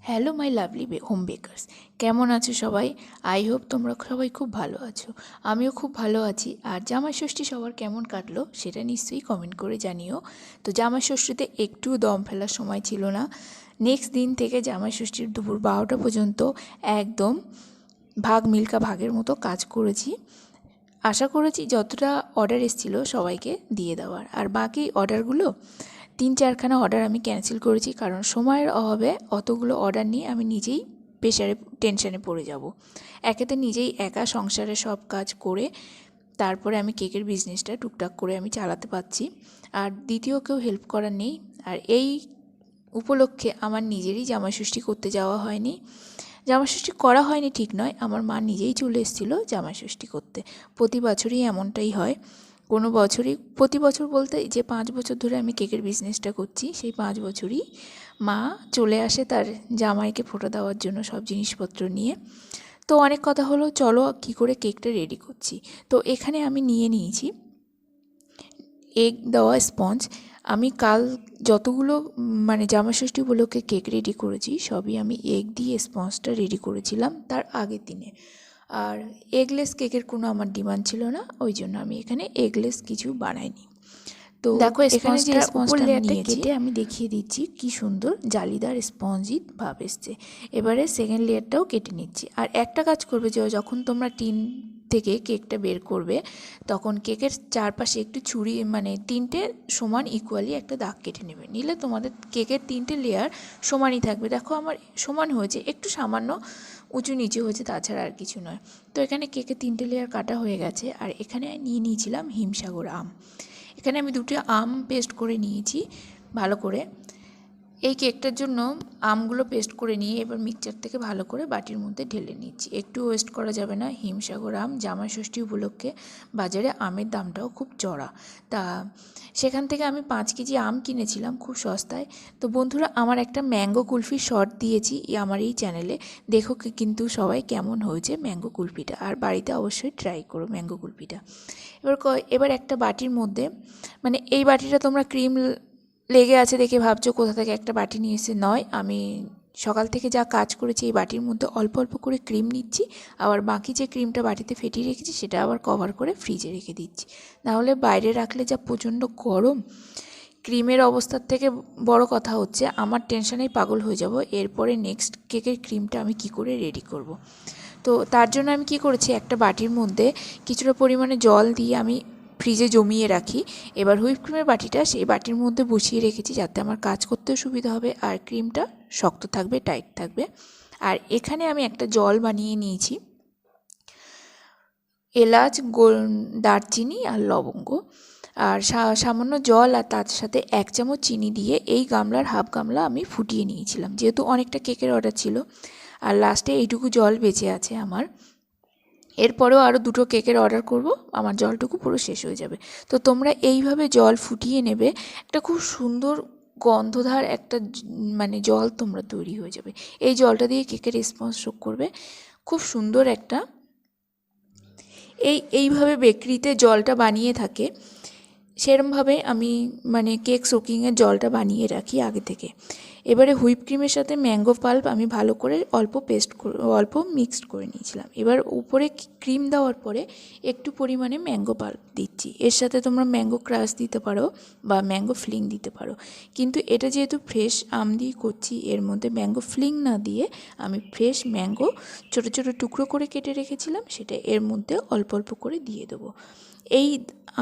Hello my lovely home bakers, কেমন আছো সবাই? আই হোপ তোমরা সবাই খুব ভালো আছো। আমিও খুব ভালো আছি। আর জামাই ষষ্ঠী সবার কেমন কাটলো সেটা নিশ্চয়ই কমেন্ট করে জানিও। তো জামাই ষষ্ঠীতে একটু দম ফেলার সময় ছিল না। নেক্সট দিন থেকে জামাই ষষ্ঠীর দুপুর 12টা পর্যন্ত একদম ভাগ মিল্খা ভাগের মতো কাজ করেছি। আশা করেছি যতটা অর্ডার এসেছিলো সবাইকে দিয়ে দেওয়ার। আর বাকি অর্ডারগুলো 3-4খানা অর্ডার আমি ক্যান্সেল করেছি, কারণ সময়ের অভাবে অতগুলো অর্ডার নিয়ে আমি নিজেই টেনশানে পড়ে যাব। একেতে নিজেই একা সংসারে সব কাজ করে তারপরে আমি কেকের বিজনেসটা টুকটাক করে আমি চালাতে পারছি। আর দ্বিতীয় কেউ হেল্প করার নেই। আর এই উপলক্ষে আমার নিজেরই জামাইষষ্ঠী করতে যাওয়া হয়নি। জামাইষষ্ঠী করা হয়নি ঠিক নয়, আমার মা নিজেই চলে এসেছিলো জামাইষষ্ঠী করতে। প্রতি বছরই এমনটাই হয়। কোনো বছরই, প্রতি বছর বলতে যে 5 বছর ধরে আমি কেকের বিজনেসটা করছি, সেই 5 বছরই মা চলে আসে তার জামাইকে ফোঁটা দেওয়ার জন্য সব জিনিসপত্র নিয়ে। তো অনেক কথা হলো, চলো কী করে কেকটা রেডি করছি। তো এখানে আমি নিয়ে নিয়েছি এগ দেওয়া স্পঞ্জ। আমি কাল যতগুলো জামাইষষ্ঠী উপলক্ষে কেক রেডি করেছি সবই আমি এগ দিয়ে স্পঞ্জটা রেডি করেছিলাম তার আগের দিনে। আর এগলেস কেকের কোনো আমার ডিমান্ড ছিল না, ওই জন্য আমি এখানে এগলেস কিছু বানাইনি। তো দেখো এখানে যে উপর লেয়ারটা কেটে আমি দেখিয়ে দিচ্ছি কি সুন্দর জালিদার স্পঞ্জি ভাব এসছে। এবারে সেকেন্ড লেয়ারটাও কেটে নিচ্ছি। আর একটা কাজ করবে, যে যখন তোমরা টিন থেকে কেকটা বের করবে তখন কেকের চারপাশে একটু ছুরি তিনটে সমান ইকুয়ালি একটা দাগ কেটে নেবে, নিলে তোমাদের কেকের 3টে লেয়ার সমানই থাকবে। দেখো আমার সমান হয়েছে, একটু সামান্য উঁচু নিচু হয়েছে, তাছাড়া আর কিছু নয়। তো এখানে কেকের 3টে লেয়ার কাটা হয়ে গেছে। আর এখানে নিয়ে নিয়েছিলাম হিমসাগর আম। এখানে আমি 2টি আম পেস্ট করে নিয়েছি ভালো করে। এই কেকটার জন্য আমগুলো পেস্ট করে নিয়ে এবার মিক্সচার থেকে ভালো করে বাটির মধ্যে ঢেলে নিচ্ছি। একটু ওয়েস্ট করা যাবে না। হিমসাগর আম জামাইষষ্ঠী উপলক্ষে বাজারে আমের দামটাও খুব চড়া। তা সেখান থেকে আমি 5 কেজি আম কিনেছিলাম খুব সস্তায়। তো বন্ধুরা, আমার একটা ম্যাঙ্গো কুলফি শর্ট দিয়েছি আমার এই চ্যানেলে, দেখো কিন্তু সবাই কেমন হয়েছে ম্যাঙ্গো কুলফিটা। আর বাড়িতে অবশ্যই ট্রাই করো ম্যাঙ্গো কুলফিটা। এবার একটা বাটির মধ্যে, এই বাটিটা তোমরা ক্রিম লেগে আছে দেখে ভাবছো কোথা থেকে একটা বাটি নিয়ে এসে, নয়, আমি সকাল থেকে যা কাজ করেছি এই বাটির মধ্যে অল্প অল্প করে ক্রিম নিচ্ছি। আবার বাকি যে ক্রিমটা বাটিতে ফেটিয়ে রেখেছি সেটা আবার কভার করে ফ্রিজে রেখে দিচ্ছি। নাহলে বাইরে রাখলে যা প্রচণ্ড গরম, ক্রিমের অবস্থার থেকে বড় কথা হচ্ছে আমার টেনশনেই পাগল হয়ে যাব এরপরে নেক্সট কেকের ক্রিমটা আমি কি করে রেডি করব। তো তার জন্য আমি কি করেছি, একটা বাটির মধ্যে কিছুটা পরিমাণে জল দিয়ে আমি ফ্রিজে জমিয়ে রাখি। এবার হুইপ ক্রিমের বাটিটা সেই বাটির মধ্যে বসিয়ে রেখেছি যাতে আমার কাজ করতেও সুবিধা হবে আর ক্রিমটা শক্ত থাকবে, টাইট থাকবে। আর এখানে আমি একটা জল বানিয়ে নিয়েছি এলাচ, দারচিনি আর লবঙ্গ, আর সামান্য জল, আর তার সাথে 1 চামচ চিনি দিয়ে এই গামলার হাফ গামলা আমি ফুটিয়ে নিয়েছিলাম, যেহেতু অনেকটা কেকের অর্ডার ছিল। আর লাস্টে এইটুকু জল বেঁচে আছে আমার। এরপরেও আরও 2টো কেকের অর্ডার করব, আমার জলটুকু পুরো শেষ হয়ে যাবে। তো তোমরা এইভাবে জল ফুটিয়ে নেবে, একটা খুব সুন্দর গন্ধধার একটা জল তোমরা তৈরি হয়ে যাবে। এই জলটা দিয়ে কেকের স্পঞ্জ শোক করবে, খুব সুন্দর একটা। এইভাবে বেকারিতে জলটা বানিয়ে থাকে, সেরমভাবে আমি কেক সোকিংয়ের জলটা বানিয়ে রাখি আগে থেকে। এবারে হুইপ ক্রিমের সাথে ম্যাঙ্গো পাল্প আমি ভালো করে অল্প মিক্সড করে নিয়েছিলাম। এবার উপরে ক্রিম দেওয়ার পরে একটু পরিমাণে ম্যাঙ্গো পাল্প দিচ্ছি। এর সাথে তোমরা ম্যাঙ্গো ক্রাশ দিতে পারো বা ম্যাঙ্গো ফ্লিং দিতে পারো, কিন্তু এটা যেহেতু ফ্রেশ আম দিয়ে করছি, এর মধ্যে ম্যাঙ্গো ফ্লিং না দিয়ে আমি ফ্রেশ ম্যাঙ্গো ছোটো ছোটো টুকরো করে কেটে রেখেছিলাম সেটা এর মধ্যে অল্প অল্প করে দিয়ে দেবো। এই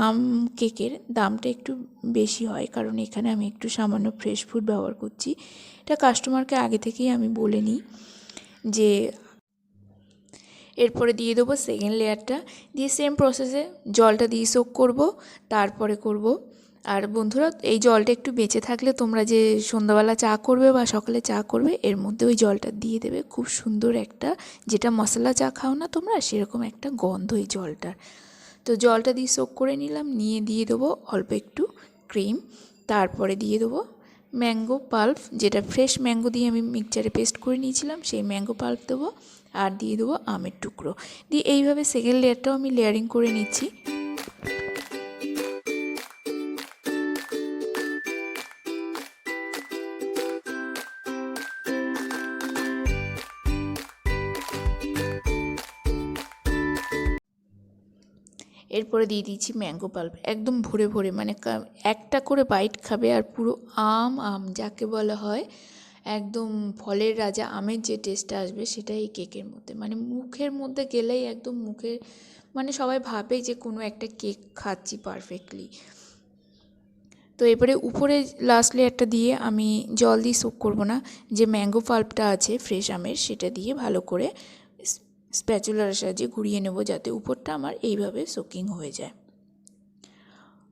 আম কেকের দামটা একটু বেশি হয়, কারণ এখানে আমি একটু সামান্য ফ্রেশ ফুড ব্যবহার করছি। এটা কাস্টমারকে আগে থেকেই আমি বলে নিই। যে এরপরে দিয়ে দেবো সেকেন্ড লেয়ারটা, দিয়ে সেম প্রসেসে জলটা দিয়ে সোক করব, তারপরে করব। আর বন্ধুরা, এই জলটা একটু বেঁচে থাকলে তোমরা যে সন্ধ্যাবেলা চা করবে বা সকালে চা করবে এর মধ্যে ওই জলটা দিয়ে দেবে, খুব সুন্দর একটা, যেটা মশলা চা খাও না তোমরা সেরকম একটা গন্ধ এই জলটার। তো জলটা দিয়ে সোক করে নিলাম, নিয়ে দিয়ে দেবো অল্প একটু ক্রিম, তারপরে দিয়ে দেবো ম্যাঙ্গো পাল্প, যেটা ফ্রেশ ম্যাঙ্গো দিয়ে আমি মিক্সচারে পেস্ট করে নিয়েছিলাম সেই ম্যাঙ্গো পাল্প দেবো, আর দিয়ে দেবো আমের টুকরো দিয়ে এইভাবে সেকেন্ড লেয়ারটাও আমি লেয়ারিং করে নিচ্ছি। এরপরে দিয়ে দিয়েছি ম্যাঙ্গো পাল্প, একদম ভরে ভরে, মানে একটা করে বাইট খাবে আর পুরো আম আম যাকে বলা হয়, একদম ফলের রাজা আমের যে টেস্টটা আসবে সেটা এই কেকের মধ্যে, মানে মুখের মধ্যে গেলেই একদম মুখের, মানে সবাই ভাবে যে কোনো একটা কেক খাচ্ছি পারফেক্টলি। তো এবারে উপরে লাস্ট লেয়ারটা দিয়ে আমি জল দিয়ে সোক করবো না, যে ম্যাঙ্গো পাল্পটা আছে ফ্রেশ আমের সেটা দিয়ে ভালো করে স্প্যাচুলার সাহায্যে ঘুরিয়ে নেব, যাতে উপরটা আমার এইভাবে সোকিং হয়ে যায়।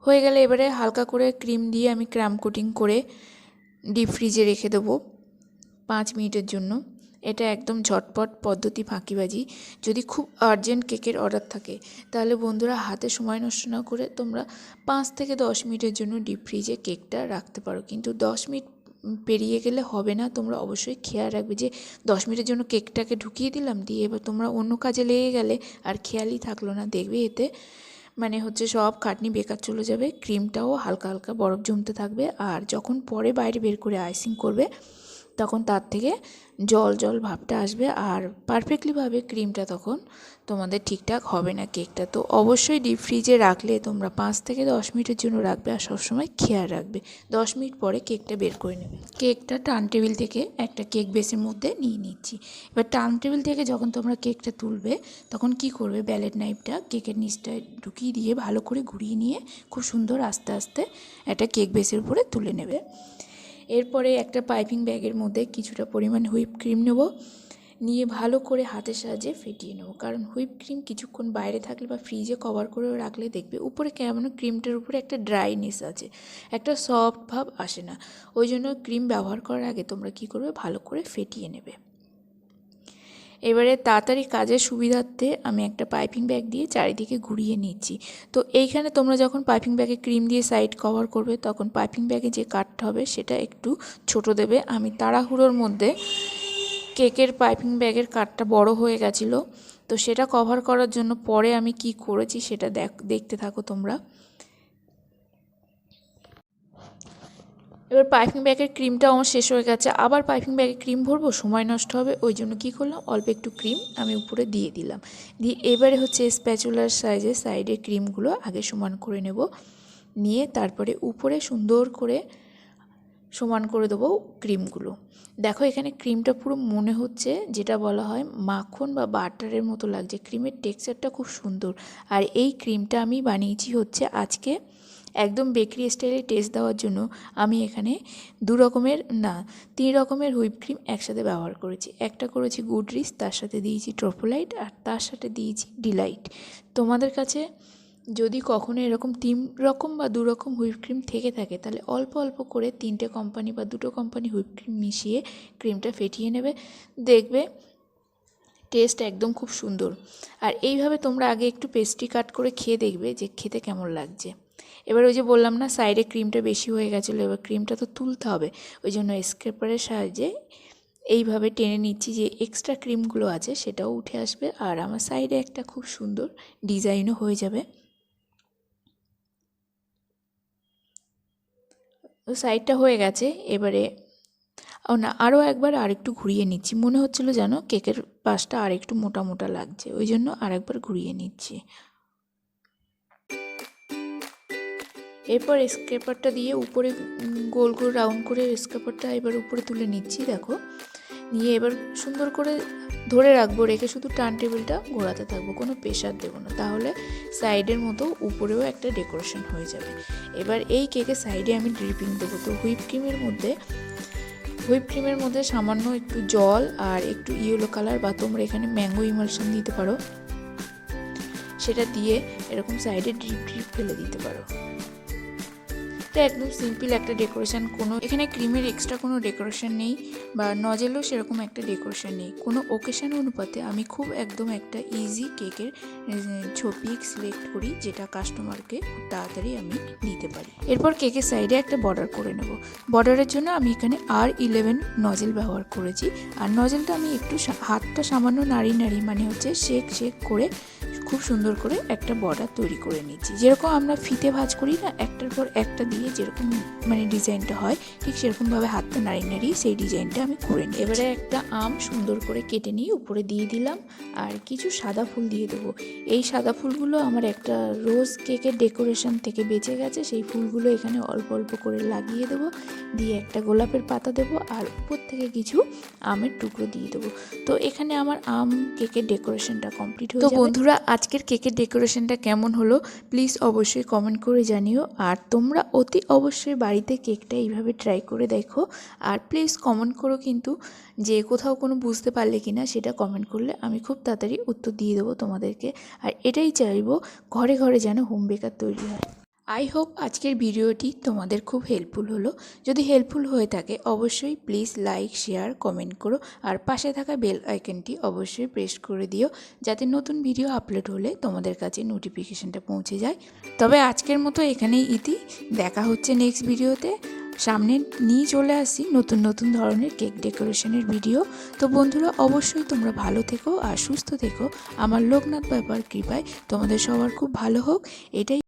হয়ে গেলে এবারে হালকা করে ক্রিম দিয়ে আমি ক্রাম কোটিং করে ডিপ ফ্রিজে রেখে দেবো 5 মিনিটের জন্য। এটা একদম ঝটপট পদ্ধতি, ফাঁকিবাজি। যদি খুব আর্জেন্ট কেকের অর্ডার থাকে তাহলে বন্ধুরা হাতে সময় নষ্ট না করে তোমরা 5 থেকে 10 মিনিটের জন্য ডিপ ফ্রিজে কেকটা রাখতে পারো, কিন্তু 10 মিনিট পেরিয়ে গেলে হবে না। তোমরা অবশ্যই খেয়াল রাখবে যে 10 মিনিটের জন্য কেকটাকে ঢুকিয়ে দিলাম, দিয়ে এবার তোমরা অন্য কাজে লেগে গেলে আর খেয়ালই থাকলো না, দেখবে এতে মানে হচ্ছে সব খাটনি বেকার চলে যাবে। ক্রিমটাও হালকা হালকা বরফ জমতে থাকবে, আর যখন পরে বাইরে বের করে আইসিং করবে তখন তার থেকে জল জল ভাবটা আসবে, আর পারফেক্টলিভাবে ক্রিমটা তখন তোমাদের ঠিকঠাক হবে না কেকটা। তো অবশ্যই ডিপ ফ্রিজে রাখলে তোমরা 5 থেকে 10 মিনিটের জন্য রাখবে, আর সবসময় খেয়াল রাখবে 10 মিনিট পরে কেকটা বের করে নেবে। কেকটা টার্ন টেবিল থেকে একটা কেক বেসের মধ্যে নিয়ে নিচ্ছি। এবার টার্ন টেবিল থেকে যখন তোমরা কেকটা তুলবে তখন কি করবে, ব্যালেট নাইফটা কেকের নিচটায় ঢুকিয়ে দিয়ে ভালো করে ঘুরিয়ে নিয়ে খুব সুন্দর আস্তে আস্তে একটা কেক বেসের উপরে তুলে নেবে। এরপরে একটা পাইপিং ব্যাগের মধ্যে কিছুটা পরিমাণ হুইপ ক্রিম নেব, নিয়ে ভালো করে হাতের সাহায্যে ফেটিয়ে নেব, কারণ হুইপ ক্রিম কিছুক্ষণ বাইরে থাকলে বা ফ্রিজে কভার করে রাখলে দেখবে উপরে কেমন ক্রিমটার উপরে একটা ড্রাইনেস আছে, একটা সফট ভাব আসে না। ওই জন্য ক্রিম ব্যবহার করার আগে তোমরা কি করবে, ভালো করে ফেটিয়ে নেবে। এবারে তাড়াতাড়ি কাজের সুবিধার্থে আমি একটা পাইপিং ব্যাগ দিয়ে চারিদিকে ঘুরিয়ে নিচ্ছি। তো এইখানে তোমরা যখন পাইপিং ব্যাগে ক্রিম দিয়ে সাইড কভার করবে তখন পাইপিং ব্যাগে যে কাটটা হবে সেটা একটু ছোট দেবে। আমি তাড়াহুড়োর মধ্যে কেকের পাইপিং ব্যাগের কাটটা বড় হয়ে গেছিলো, তো সেটা কভার করার জন্য পরে আমি কি করেছি সেটা দেখতে থাকো তোমরা। এবার পাইপিং ব্যাগের ক্রিমটাও আমার শেষ হয়ে গেছে, আবার পাইপিং ব্যাগে ক্রিম ভরবো, সময় নষ্ট হবে। ওই জন্য কী করলাম, অল্প একটু ক্রিম আমি উপরে দিয়ে দিলাম, দিয়ে এবারে হচ্ছে স্প্যাচুলার সাইজে সাইডে ক্রিমগুলো আগে সমান করে নেব, নিয়ে তারপরে উপরে সুন্দর করে সমান করে দেবো ক্রিমগুলো। দেখো এখানে ক্রিমটা পুরো মনে হচ্ছে যেটা বলা হয় মাখন বা বাটারের মতো লাগছে, ক্রিমের টেক্সচারটা খুব সুন্দর। আর এই ক্রিমটা আমি বানিয়েছি হচ্ছে আজকে একদম বেকারি স্টাইলে টেস্ট দেওয়ার জন্য। আমি এখানে 3 রকমের হুইপ ক্রিম একসাথে ব্যবহার করেছি। একটা করেছি গুডরিচ, তার সাথে দিয়েছি ট্রোপোলাইট, আর তার সাথে দিয়েছি ডিলাইট। তোমাদের কাছে যদি কখনো এরকম 3 রকম বা 2 রকম হুইপ ক্রিম থেকে থাকে তাহলে অল্প অল্প করে 3টে কোম্পানি বা 2টো কোম্পানি হুইপ ক্রিম মিশিয়ে ক্রিমটা ফেটিয়ে নেবে, দেখবে টেস্ট একদম খুব সুন্দর। আর এইভাবে তোমরা আগে একটু পেস্ট্রি কাট করে খেয়ে দেখবে যে খেতে কেমন লাগছে। এবার ওই যে বললাম না সাইডে ক্রিমটা বেশি হয়ে গেছিলো, এবার ক্রিমটা তো তুলতে হবে, ওই জন্য স্ক্রেপারের সাহায্যে এইভাবে টেনে নিচ্ছি যে এক্সট্রা ক্রিমগুলো আছে সেটাও উঠে আসবে, আর আমার সাইডে একটা খুব সুন্দর ডিজাইনও হয়ে যাবে। তো সাইডটা হয়ে গেছে, এবারে না আরও একবার আরেকটু ঘুরিয়ে নিচ্ছি, মনে হচ্ছিলো যেন কেকের পাশটা আরেকটু মোটা মোটা লাগছে, ওই জন্য আরেকবার ঘুরিয়ে নিচ্ছি। এরপর স্ক্রেপারটা দিয়ে উপরে গোল গোল রাউন্ড করে স্ক্রেপারটা এবার উপরে তুলে নিচ্ছি, দেখো নিয়ে এবার সুন্দর করে ধরে রাখবো, রেখে শুধু টার্ন টেবিলটা ঘোরাতে থাকবো, কোনো প্রেশার দেবো না, তাহলে সাইডের মতো উপরেও একটা ডেকোরেশন হয়ে যাবে। এবার এই কেকের সাইডে আমি ড্রিপিং দেবো। তো হুইপ ক্রিমের মধ্যে সামান্য একটু জল আর একটু ইয়েলো কালার বা তোমরা এখানে ম্যাঙ্গো ইমালশন দিতে পারো, সেটা দিয়ে এরকম সাইডে ড্রিপ ফেলে দিতে পারো। এটা একদম সিম্পল একটা ডেকোরেশন, কোনো এখানে ক্রিমের এক্সট্রা কোনো ডেকোরেশন নেই বা নজেলও সেরকম একটা ডেকোরেশন নেই। কোনো ওকেশন অনুপাতে আমি খুব একদম একটা ইজি কেকের ছবি সিলেক্ট করি যেটা কাস্টমারকে খুব তাড়াতাড়ি আমি দিতে পারি। এরপর কেকের সাইডে একটা বর্ডার করে নেব। বর্ডারের জন্য আমি এখানে R11 নজেল ব্যবহার করেছি, আর নজেলটা আমি একটু হাতটা সামান্য নাড়ি মানে হচ্ছে শেক করে খুব সুন্দর করে একটা বর্ডার তৈরি করে নিচ্ছি। যেরকম আমরা ফিতে ভাঁজ করি না, একটার পর একটা দিয়ে যেরকম মানে ডিজাইনটা হয়, ঠিক সেরকমভাবে হাতটা নাড়িয়ে সেই ডিজাইনটা আমি করে নিই। এবারে একটা আম সুন্দর করে কেটে নিয়ে উপরে দিয়ে দিলাম, আর কিছু সাদা ফুল দিয়ে দেবো। এই সাদা ফুলগুলো আমার একটা রোজ কেকের ডেকোরেশন থেকে বেঁচে গেছে, সেই ফুলগুলো এখানে অল্প অল্প করে লাগিয়ে দেবো, দিয়ে একটা গোলাপের পাতা দেবো, আর উপর থেকে কিছু আমের টুকরো দিয়ে দেবো। তো এখানে আমার আম কেকের ডেকোরেশনটা কমপ্লিট হয়ে যাবে। তো বন্ধুরা, আজকের কেকের ডেকোরেশনটা কেমন হলো প্লিজ অবশ্যই কমেন্ট করে জানিও, আর তোমরা অতি অবশ্যই বাড়িতে কেকটা এইভাবে ট্রাই করে দেখো। আর প্লিজ কমেন্ট করো কিন্তু, যে কোথাও কোনো বুঝতে পারলে কি না সেটা কমেন্ট করলে আমি খুব তাড়াতাড়ি উত্তর দিয়ে দেবো তোমাদেরকে। আর এটাই চাইবো, ঘরে ঘরে যেন হোম বেকার তৈরি হয়। আই হোপ আজকের ভিডিওটি তোমাদের খুব হেল্পফুল হলো। যদি হেল্পফুল হয়ে থাকে অবশ্যই প্লিজ লাইক, শেয়ার, কমেন্ট করো, আর পাশে থাকা বেল আইকনটি অবশ্যই প্রেস করে দিও, যাতে নতুন ভিডিও আপলোড হলে তোমাদের কাছে নোটিফিকেশনটা পৌঁছে যায়। তবে আজকের মতো এখানেই ইতি, দেখা হচ্ছে নেক্সট ভিডিওতে। সামনে নিয়ে চলে আসি নতুন নতুন ধরনের কেক ডেকোরেশনের ভিডিও। তো বন্ধুরা, অবশ্যই তোমরা ভালো থেকো আর সুস্থ থেকো। আমার লোকনাথ বাবার কৃপায় তোমাদের সবার খুব ভালো হোক, এটাই